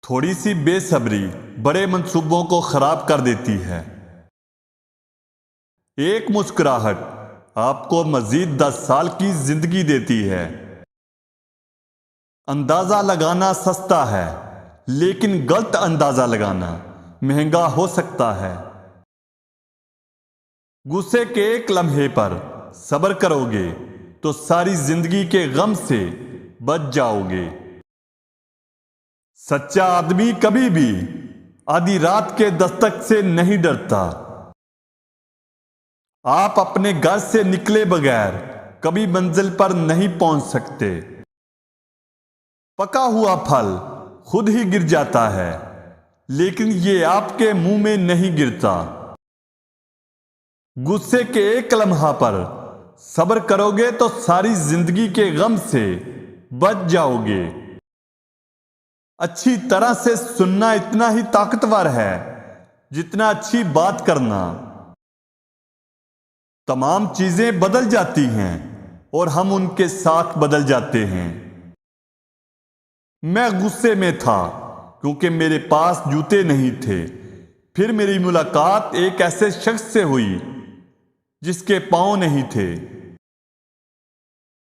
थोड़ी सी बेसब्री बड़े मंसूबों को खराब कर देती है। एक मुस्कुराहट आपको मजीद 10 साल की जिंदगी देती है। अंदाजा लगाना सस्ता है, लेकिन गलत अंदाजा लगाना महंगा हो सकता है। गुस्से के एक लम्हे पर सब्र करोगे तो सारी जिंदगी के गम से बच जाओगे। सच्चा आदमी कभी भी आधी रात के दस्तक से नहीं डरता। आप अपने घर से निकले बगैर कभी मंजिल पर नहीं पहुंच सकते। पका हुआ फल खुद ही गिर जाता है, लेकिन ये आपके मुंह में नहीं गिरता। गुस्से के एक लम्हा पर सब्र करोगे तो सारी जिंदगी के गम से बच जाओगे। अच्छी तरह से सुनना इतना ही ताकतवर है जितना अच्छी बात करना। तमाम चीजें बदल जाती हैं और हम उनके साथ बदल जाते हैं। मैं गुस्से में था क्योंकि मेरे पास जूते नहीं थे। फिर मेरी मुलाकात एक ऐसे शख्स से हुई जिसके पांव नहीं थे।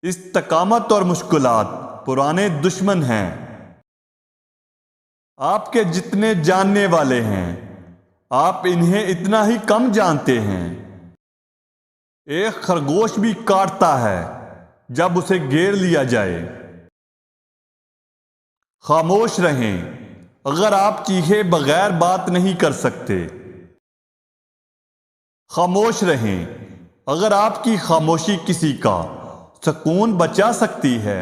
इस्तकामत और मुश्किलात पुराने दुश्मन हैं। आपके जितने जानने वाले हैं, आप इन्हें इतना ही कम जानते हैं। एक खरगोश भी काटता है जब उसे घेर लिया जाए। खामोश रहें अगर आप चीखे बगैर बात नहीं कर सकते। खामोश रहें अगर आपकी खामोशी किसी का सुकून बचा सकती है।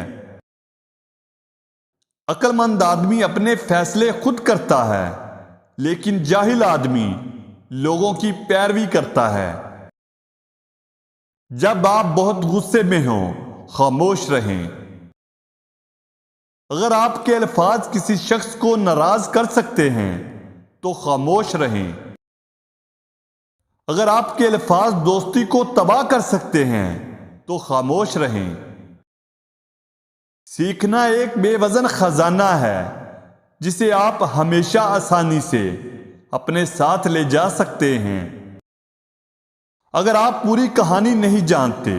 अक्लमंद आदमी अपने फैसले खुद करता है, लेकिन जाहिल आदमी लोगों की पैरवी करता है। जब आप बहुत गुस्से में हों, खामोश रहें। अगर आपके अल्फाज किसी शख्स को नाराज कर सकते हैं तो खामोश रहें। अगर आपके अल्फाज दोस्ती को तबाह कर सकते हैं तो खामोश रहें। सीखना एक बेवजन खजाना है जिसे आप हमेशा आसानी से अपने साथ ले जा सकते हैं। अगर आप पूरी कहानी नहीं जानते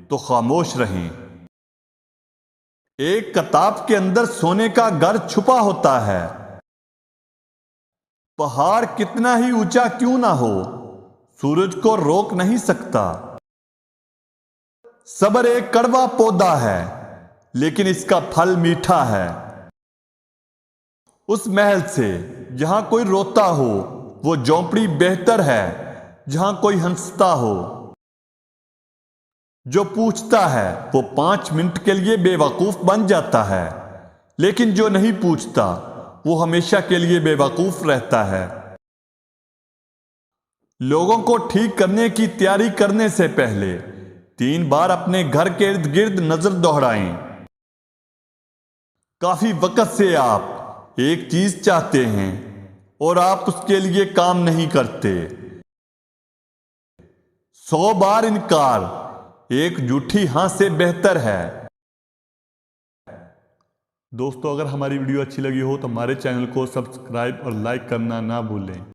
तो खामोश रहें। एक किताब के अंदर सोने का घर छुपा होता है। पहाड़ कितना ही ऊंचा क्यों ना हो, सूरज को रोक नहीं सकता। सब्र एक कड़वा पौधा है, लेकिन इसका फल मीठा है। उस महल से जहां कोई रोता हो वो झोंपड़ी बेहतर है जहां कोई हंसता हो। जो पूछता है वो 5 मिनट के लिए बेवकूफ बन जाता है, लेकिन जो नहीं पूछता वो हमेशा के लिए बेवकूफ रहता है। लोगों को ठीक करने की तैयारी करने से पहले 3 बार अपने घर के इर्द गिर्द नजर दोहराएं। काफी वक्त से आप एक चीज चाहते हैं और आप उसके लिए काम नहीं करते। 100 बार इनकार एक झूठी हां से बेहतर है। दोस्तों, अगर हमारी वीडियो अच्छी लगी हो तो हमारे चैनल को सब्सक्राइब और लाइक करना ना भूलें।